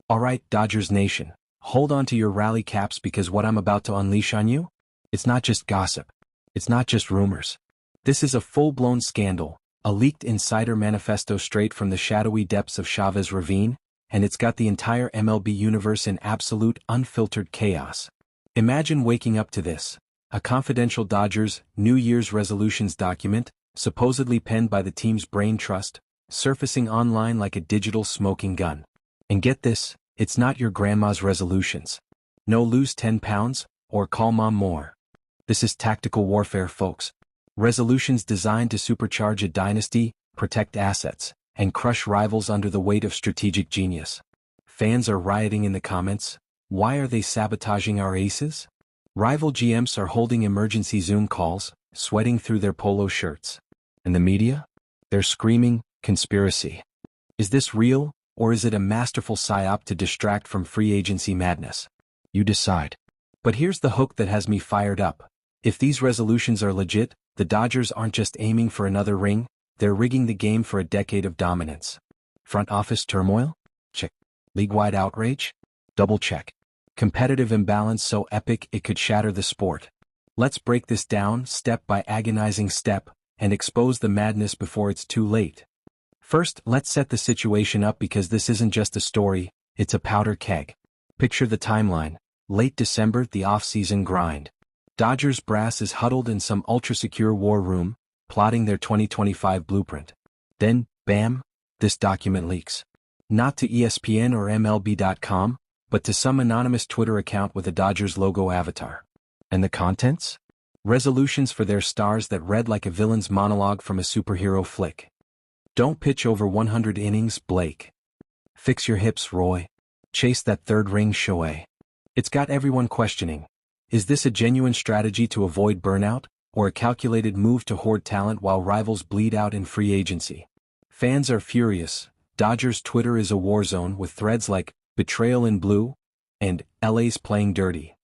Alright, Dodgers Nation, hold on to your rally caps because what I'm about to unleash on you? It's not just gossip. It's not just rumors. This is a full-blown scandal, a leaked insider manifesto straight from the shadowy depths of Chavez Ravine, and it's got the entire MLB universe in absolute, unfiltered chaos. Imagine waking up to this. A confidential Dodgers New Year's resolutions document, supposedly penned by the team's brain trust, surfacing online like a digital smoking gun. And get this, it's not your grandma's resolutions. No, lose 10 pounds, or call mom more. This is tactical warfare, folks. Resolutions designed to supercharge a dynasty, protect assets, and crush rivals under the weight of strategic genius. Fans are rioting in the comments. Why are they sabotaging our aces? Rival GMs are holding emergency Zoom calls, sweating through their polo shirts. And the media? They're screaming, conspiracy. Is this real, or is it a masterful psyop to distract from free agency madness? You decide. But here's the hook that has me fired up. If these resolutions are legit, the Dodgers aren't just aiming for another ring, they're rigging the game for a decade of dominance. Front office turmoil? Check. League-wide outrage? Double check. Competitive imbalance so epic it could shatter the sport. Let's break this down step by agonizing step, and expose the madness before it's too late. First, let's set the situation up because this isn't just a story, it's a powder keg. Picture the timeline. Late December, the off-season grind. Dodgers brass is huddled in some ultra-secure war room, plotting their 2025 blueprint. Then, bam, this document leaks. Not to ESPN or MLB.com, but to some anonymous Twitter account with a Dodgers logo avatar. And the contents? Resolutions for their stars that read like a villain's monologue from a superhero flick. Don't pitch over 100 innings, Blake. Fix your hips, Roy. Chase that third ring, Shohei. It's got everyone questioning. Is this a genuine strategy to avoid burnout, or a calculated move to hoard talent while rivals bleed out in free agency? Fans are furious. Dodgers Twitter is a war zone with threads like, betrayal in blue, and LA's playing dirty.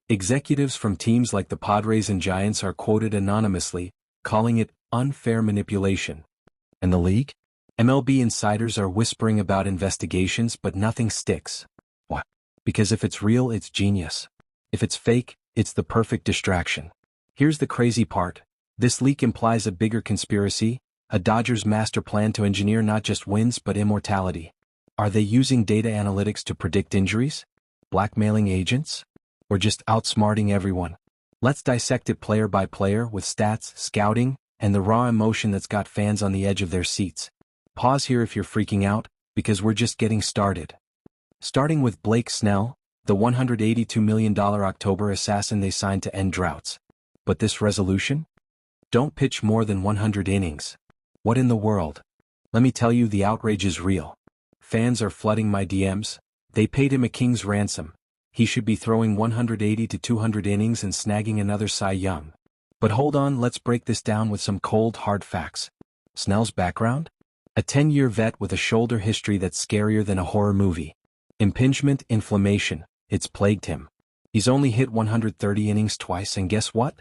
Executives from teams like the Padres and Giants are quoted anonymously, calling it unfair manipulation. And the league? MLB insiders are whispering about investigations but nothing sticks. Why? Because if it's real, it's genius. If it's fake, it's the perfect distraction. Here's the crazy part. This leak implies a bigger conspiracy, a Dodgers master plan to engineer not just wins but immortality. Are they using data analytics to predict injuries? Blackmailing agents? Or just outsmarting everyone? Let's dissect it player by player with stats, scouting, and the raw emotion that's got fans on the edge of their seats. Pause here if you're freaking out, because we're just getting started. Starting with Blake Snell, the $182 million October assassin they signed to end droughts. But this resolution? Don't pitch more than 100 innings. What in the world? Let me tell you, the outrage is real. Fans are flooding my DMs. They paid him a king's ransom. He should be throwing 180 to 200 innings and snagging another Cy Young. But hold on, let's break this down with some cold, hard facts. Snell's background? A 10-year vet with a shoulder history that's scarier than a horror movie. Impingement, inflammation, it's plagued him. He's only hit 130 innings twice, and guess what?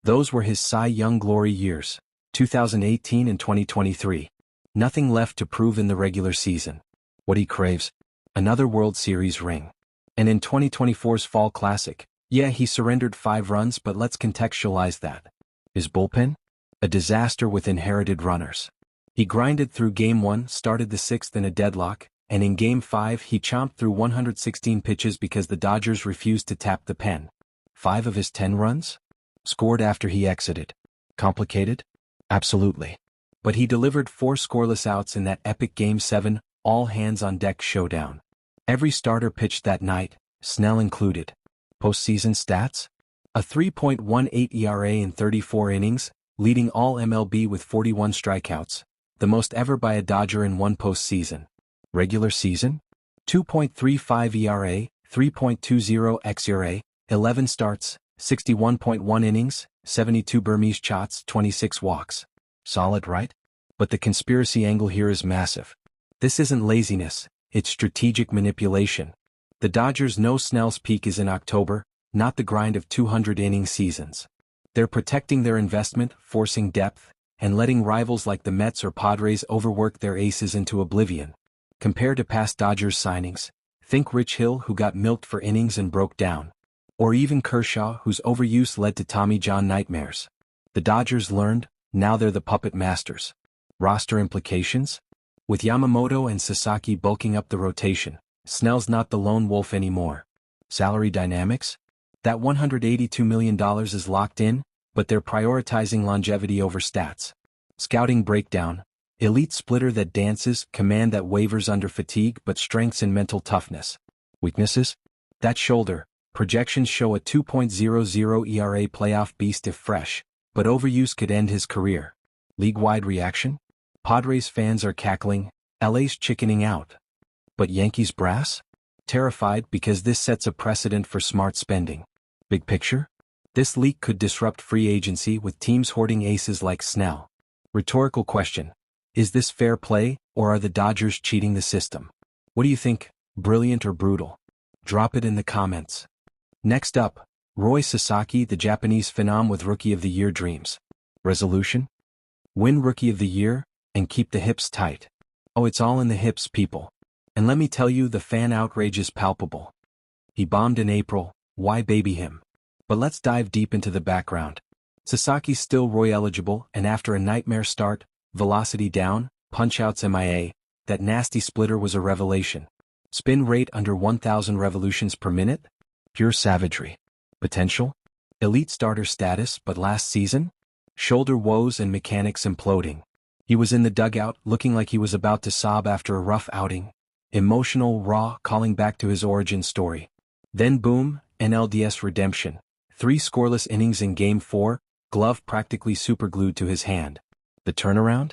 Those were his Cy Young glory years, 2018 and 2023. Nothing left to prove in the regular season. What he craves? Another World Series ring. And in 2024's Fall Classic, yeah, he surrendered 5 runs, but let's contextualize that. His bullpen? A disaster with inherited runners. He grinded through Game 1, started the 6th in a deadlock, and in Game 5 he chomped through 116 pitches because the Dodgers refused to tap the pen. 5 of his 10 runs? Scored after he exited. Complicated? Absolutely. But he delivered 4 scoreless outs in that epic Game 7, all-hands-on-deck showdown. Every starter pitched that night, Snell included. Postseason stats? A 3.18 ERA in 34 innings, leading all MLB with 41 strikeouts, the most ever by a Dodger in one postseason. Regular season? 2.35 ERA, 3.20 xERA, 11 starts, 61.1 innings, 72 Burmese shots, 26 walks. Solid, right? But the conspiracy angle here is massive. This isn't laziness, it's strategic manipulation. The Dodgers know Snell's peak is in October, not the grind of 200-inning seasons. They're protecting their investment, forcing depth, and letting rivals like the Mets or Padres overwork their aces into oblivion. Compared to past Dodgers signings, Think Rich Hill, who got milked for innings and broke down. Or even Kershaw, whose overuse led to Tommy John nightmares. The Dodgers learned, now they're the puppet masters. Roster implications? With Yamamoto and Sasaki bulking up the rotation, Snell's not the lone wolf anymore. Salary dynamics? That $182 million is locked in, but they're prioritizing longevity over stats. Scouting breakdown: elite splitter that dances, command that wavers under fatigue but strengths in mental toughness. Weaknesses? That shoulder. Projections show a 2.00 ERA playoff beast if fresh, but overuse could end his career. League-wide reaction? Padres fans are cackling, LA's chickening out. But Yankees brass? Terrified because this sets a precedent for smart spending. Big picture? This leak could disrupt free agency with teams hoarding aces like Snell. Rhetorical question: is this fair play, or are the Dodgers cheating the system? What do you think, brilliant or brutal? Drop it in the comments. Next up, Roy Sasaki, the Japanese phenom with Rookie of the Year dreams. Resolution? Win Rookie of the Year, and keep the hips tight. Oh, it's all in the hips, people. And let me tell you, the fan outrage is palpable. He bombed in April, why baby him? But let's dive deep into the background. Sasaki's still Roy eligible, and after a nightmare start, velocity down, punch-outs MIA, that nasty splitter was a revelation. Spin rate under 1,000 revolutions per minute? Pure savagery. Potential? Elite starter status, but last season? Shoulder woes and mechanics imploding. He was in the dugout, looking like he was about to sob after a rough outing. Emotional, raw, calling back to his origin story. Then boom, NLDS redemption. 3 scoreless innings in Game 4, glove practically superglued to his hand. The turnaround?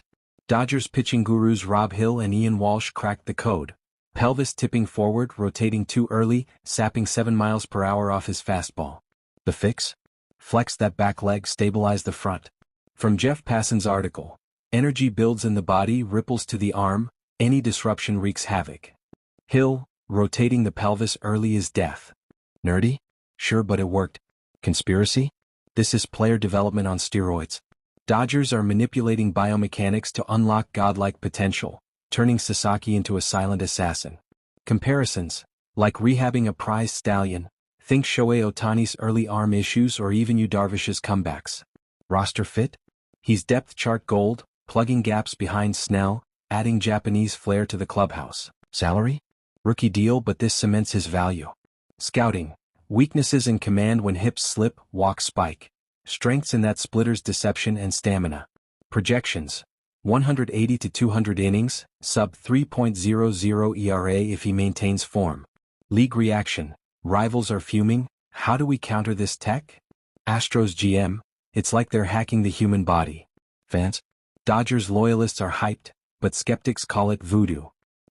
Dodgers pitching gurus Rob Hill and Ian Walsh cracked the code. Pelvis tipping forward, rotating too early, sapping 7 miles per hour off his fastball. The fix? Flex that back leg, stabilize the front. From Jeff Passan's article, energy builds in the body, ripples to the arm, any disruption wreaks havoc. Hill, rotating the pelvis early is death. Nerdy? Sure, but it worked. Conspiracy? This is player development on steroids. Dodgers are manipulating biomechanics to unlock godlike potential, turning Sasaki into a silent assassin. Comparisons, like rehabbing a prize stallion, think Shohei Ohtani's early arm issues or even Yu Darvish's comebacks. Roster fit? He's depth chart gold, plugging gaps behind Snell, adding Japanese flair to the clubhouse. Salary? Rookie deal, but this cements his value. Scouting, weaknesses in command when hips slip, walk spike. Strengths in that splitter's deception and stamina. Projections, 180 to 200 innings, sub 3.00 ERA if he maintains form. League reaction, rivals are fuming, how do we counter this tech? Astros GM, it's like they're hacking the human body. Fans? Dodgers loyalists are hyped, but skeptics call it voodoo.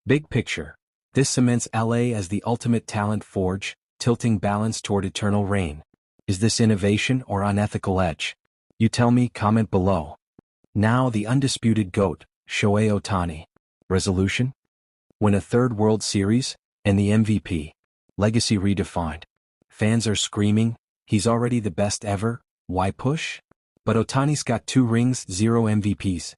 Big picture, this cements LA as the ultimate talent forge, tilting balance toward eternal reign. Is this innovation or unethical edge? You tell me, comment below. Now the undisputed GOAT, Shohei Ohtani. Resolution? Win a third World Series, and the MVP. Legacy redefined. Fans are screaming, he's already the best ever, why push? But Ohtani's got 2 rings, 0 MVPs.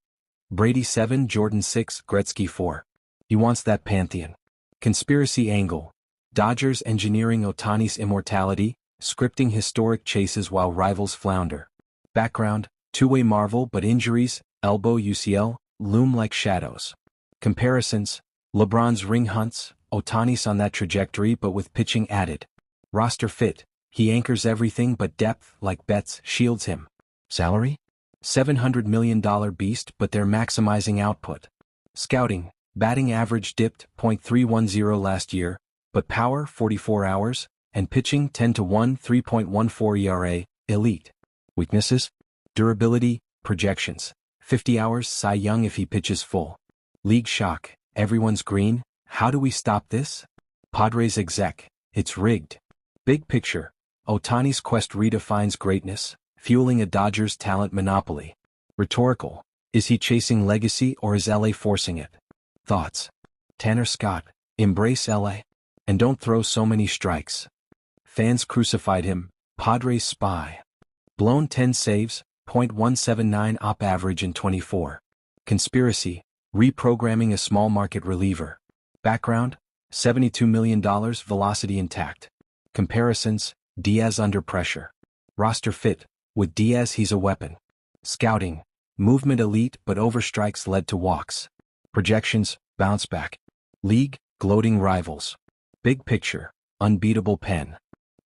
Brady 7, Jordan 6, Gretzky 4. He wants that pantheon. Conspiracy angle. Dodgers engineering Ohtani's immortality, scripting historic chases while rivals flounder. Background, two-way marvel, but injuries, elbow UCL, loom like shadows. Comparisons, LeBron's ring hunts, Ohtani's on that trajectory but with pitching added. Roster fit, he anchors everything but depth, like Betts, shields him. Salary? $700 million beast, but they're maximizing output. Scouting, batting average dipped .310 last year, but power 44 hours, and pitching 10-1 3.14 ERA, elite. Weaknesses? Durability, projections, 50 hours Cy Young if he pitches full. League shock, everyone's green, how do we stop this? Padres exec, it's rigged. Big picture, Ohtani's quest redefines greatness, fueling a Dodgers talent monopoly. Rhetorical, is he chasing legacy or is LA forcing it? Thoughts? Tanner Scott, embrace LA. And don't throw so many strikes. Fans crucified him, Padres spy. Blown 10 saves, .179 op average in 24. Conspiracy, reprogramming a small market reliever. Background, $72 million velocity intact. Comparisons, Diaz under pressure. Roster fit, with Diaz he's a weapon. Scouting, movement elite but overstrikes led to walks. Projections, bounce back. League, gloating rivals. Big picture, unbeatable pen.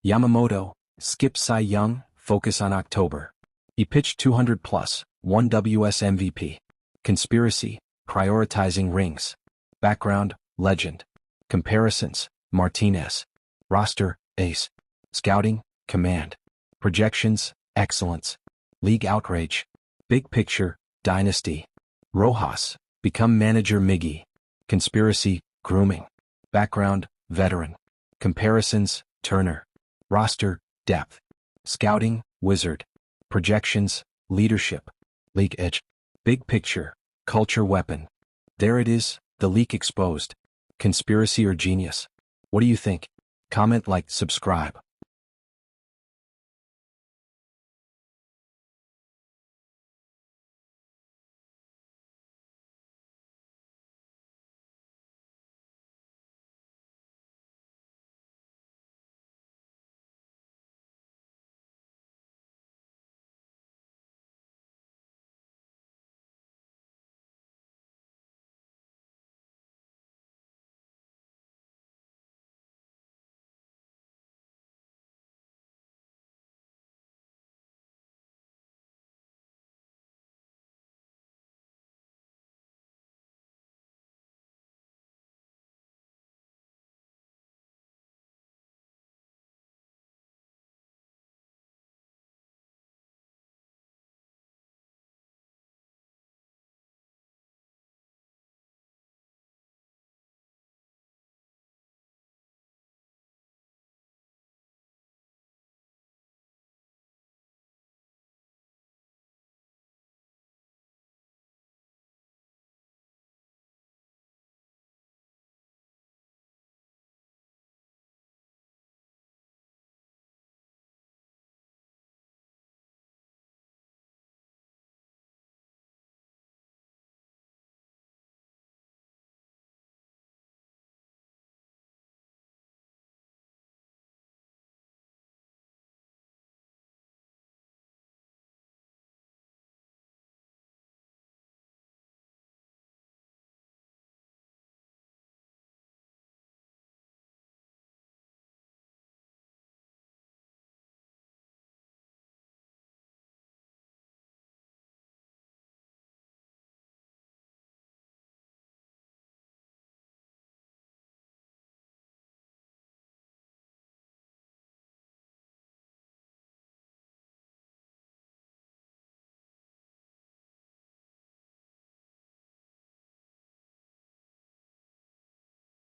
Yamamoto, skip Cy Young, focus on October. He pitched 200 plus, won WS MVP. Conspiracy, prioritizing rings. Background, legend. Comparisons, Martinez. Roster, ace. Scouting, command. Projections, excellence. League outrage. Big picture, dynasty. Rojas, become manager Miggy. Conspiracy, grooming. Background, veteran. Comparisons, Turner. Roster, depth. Scouting, wizard. Projections, leadership. League edge. Big picture, culture weapon. There it is, the leak exposed. Conspiracy or genius? What do you think? Comment, like, subscribe.